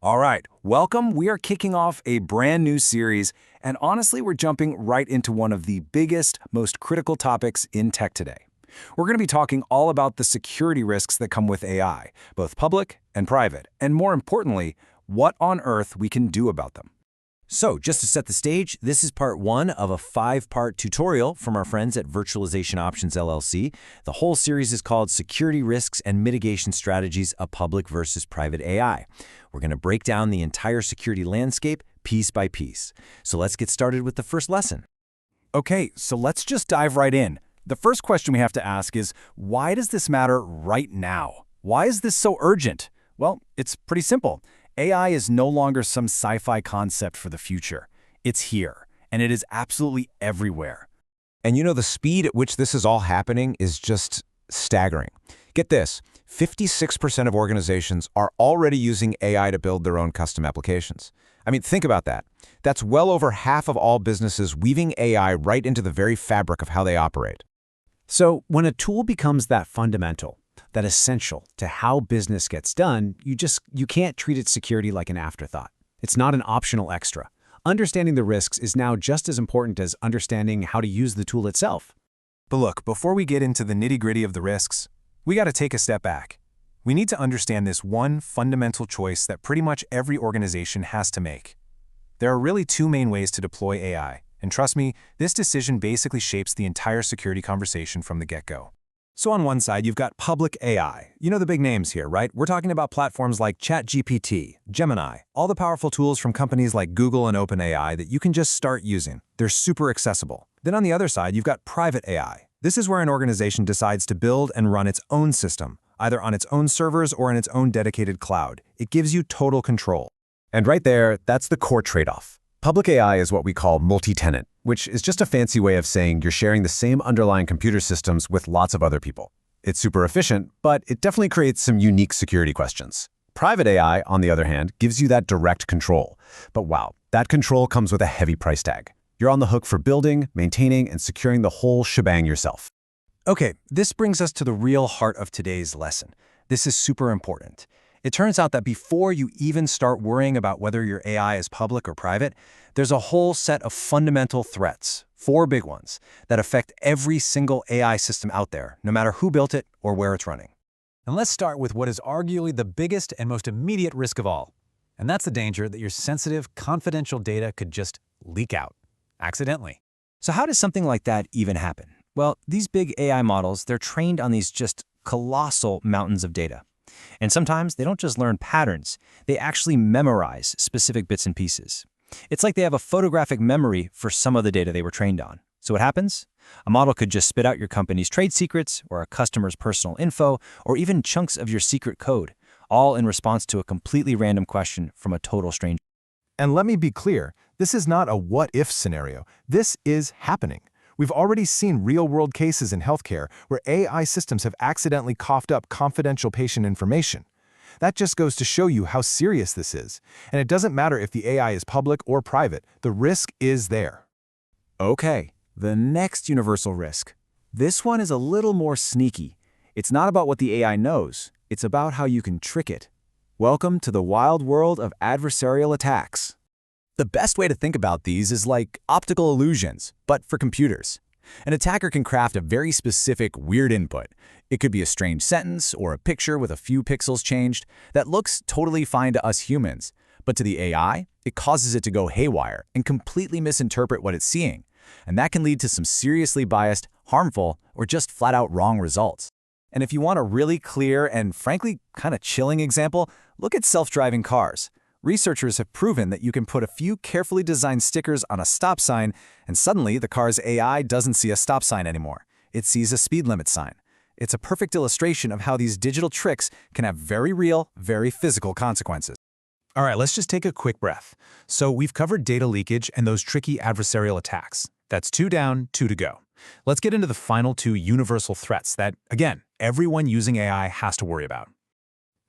All right, welcome. We are kicking off a brand new series, and honestly, we're jumping right into one of the biggest, most critical topics in tech today. We're going to be talking all about the security risks that come with AI, both public and private, and more importantly, what on earth we can do about them. So, just to set the stage, this is part one of a 5-part tutorial from our friends at Virtualization Options LLC. The whole series is called Security Risks and Mitigation Strategies of Public versus Private AI. We're going to break down the entire security landscape piece by piece. So let's get started with the first lesson. Okay, so let's just dive right in. The first question we have to ask is, why does this matter right now? Why is this so urgent? Well, it's pretty simple. AI is no longer some sci-fi concept for the future. It's here, and it is absolutely everywhere. And you know, the speed at which this is all happening is just staggering. Get this, 56% of organizations are already using AI to build their own custom applications. I mean, think about that. That's well over half of all businesses weaving AI right into the very fabric of how they operate. So when a tool becomes that fundamental, that essential to how business gets done, you can't treat its security like an afterthought. It's not an optional extra. Understanding the risks is now just as important as understanding how to use the tool itself. But look, before we get into the nitty-gritty of the risks, we got to take a step back. We need to understand this one fundamental choice that pretty much every organization has to make. There are really two main ways to deploy AI, and trust me, this decision basically shapes the entire security conversation from the get-go. So on one side, you've got public AI. You know the big names here, right? We're talking about platforms like ChatGPT, Gemini, all the powerful tools from companies like Google and OpenAI that you can just start using. They're super accessible. Then on the other side, you've got private AI. This is where an organization decides to build and run its own system, either on its own servers or in its own dedicated cloud. It gives you total control. And right there, that's the core trade-off. Public AI is what we call multi-tenant, which is just a fancy way of saying you're sharing the same underlying computer systems with lots of other people. It's super efficient, but it definitely creates some unique security questions. Private AI, on the other hand, gives you that direct control. But wow, that control comes with a heavy price tag. You're on the hook for building, maintaining, and securing the whole shebang yourself. Okay, this brings us to the real heart of today's lesson. This is super important. It turns out that before you even start worrying about whether your AI is public or private, there's a whole set of fundamental threats, 4 big ones, that affect every single AI system out there, no matter who built it or where it's running. And let's start with what is arguably the biggest and most immediate risk of all. And that's the danger that your sensitive, confidential data could just leak out, accidentally. So how does something like that even happen? Well, these big AI models, they're trained on these just colossal mountains of data. And sometimes they don't just learn patterns, they actually memorize specific bits and pieces. It's like they have a photographic memory for some of the data they were trained on. So what happens? A model could just spit out your company's trade secrets, or a customer's personal info, or even chunks of your secret code, all in response to a completely random question from a total stranger. And let me be clear, this is not a what-if scenario. This is happening. We've already seen real-world cases in healthcare where AI systems have accidentally coughed up confidential patient information. That just goes to show you how serious this is. And it doesn't matter if the AI is public or private, the risk is there. Okay, the next universal risk. This one is a little more sneaky. It's not about what the AI knows, it's about how you can trick it. Welcome to the wild world of adversarial attacks. The best way to think about these is like optical illusions, but for computers. An attacker can craft a very specific, weird input. It could be a strange sentence or a picture with a few pixels changed that looks totally fine to us humans. But to the AI, it causes it to go haywire and completely misinterpret what it's seeing. And that can lead to some seriously biased, harmful, or just flat-out wrong results. And if you want a really clear and frankly kind of chilling example, look at self-driving cars. Researchers have proven that you can put a few carefully designed stickers on a stop sign, and suddenly the car's AI doesn't see a stop sign anymore. It sees a speed limit sign. It's a perfect illustration of how these digital tricks can have very real, very physical consequences. All right, let's just take a quick breath. So we've covered data leakage and those tricky adversarial attacks. That's 2 down, 2 to go. Let's get into the final 2 universal threats that, again, everyone using AI has to worry about.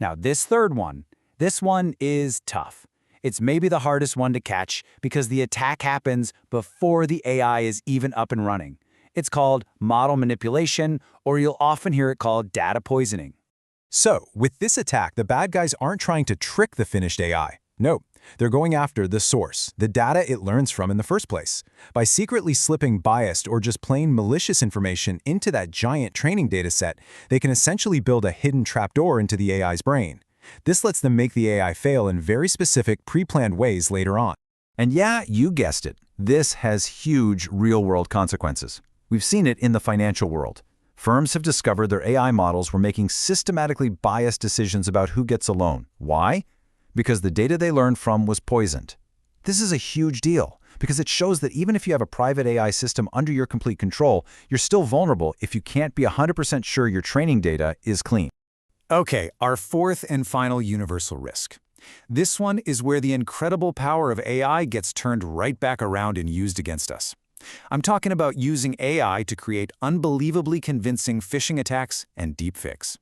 Now, this third one, this one is tough. It's maybe the hardest one to catch because the attack happens before the AI is even up and running. It's called model manipulation, or you'll often hear it called data poisoning. So, with this attack, the bad guys aren't trying to trick the finished AI. No, they're going after the source, the data it learns from in the first place. By secretly slipping biased or just plain malicious information into that giant training dataset, they can essentially build a hidden trapdoor into the AI's brain. This lets them make the AI fail in very specific, pre-planned ways later on. And yeah, you guessed it. This has huge real-world consequences. We've seen it in the financial world. Firms have discovered their AI models were making systematically biased decisions about who gets a loan. Why? Because the data they learned from was poisoned. This is a huge deal because it shows that even if you have a private AI system under your complete control, you're still vulnerable if you can't be 100% sure your training data is clean. Okay, our fourth and final universal risk. This one is where the incredible power of AI gets turned right back around and used against us. I'm talking about using AI to create unbelievably convincing phishing attacks and deepfakes.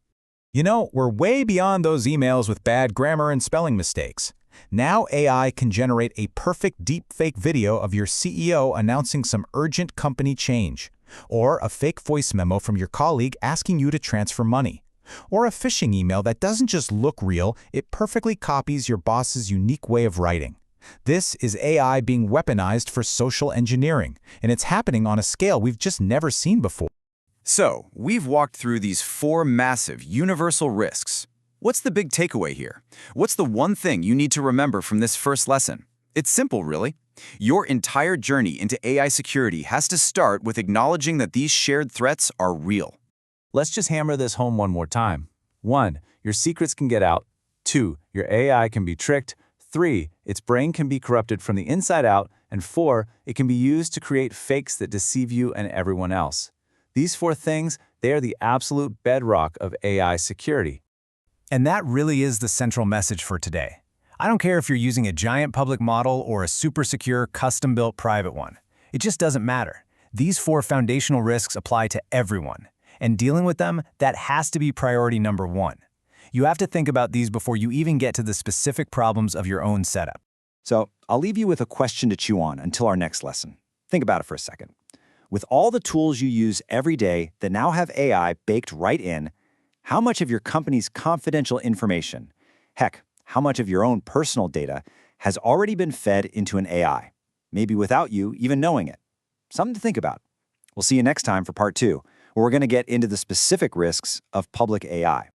You know, we're way beyond those emails with bad grammar and spelling mistakes. Now AI can generate a perfect deepfake video of your CEO announcing some urgent company change, or a fake voice memo from your colleague asking you to transfer money, or a phishing email that doesn't just look real, it perfectly copies your boss's unique way of writing. This is AI being weaponized for social engineering, and it's happening on a scale we've just never seen before. So, we've walked through these four massive, universal risks. What's the big takeaway here? What's the one thing you need to remember from this first lesson? It's simple, really. Your entire journey into AI security has to start with acknowledging that these shared threats are real. Let's just hammer this home one more time. 1. Your secrets can get out. 2. Your AI can be tricked. 3. Its brain can be corrupted from the inside out. And 4. It can be used to create fakes that deceive you and everyone else. These 4 things, they are the absolute bedrock of AI security. And that really is the central message for today. I don't care if you're using a giant public model or a super secure, custom-built private one. It just doesn't matter. These 4 foundational risks apply to everyone. And dealing with them, that has to be priority number 1. You have to think about these before you even get to the specific problems of your own setup. So I'll leave you with a question to chew on until our next lesson. Think about it for a second. With all the tools you use every day that now have AI baked right in, how much of your company's confidential information, heck, how much of your own personal data, has already been fed into an AI, maybe without you even knowing it? Something to think about. We'll see you next time for part 2, where we're going to get into the specific risks of public AI.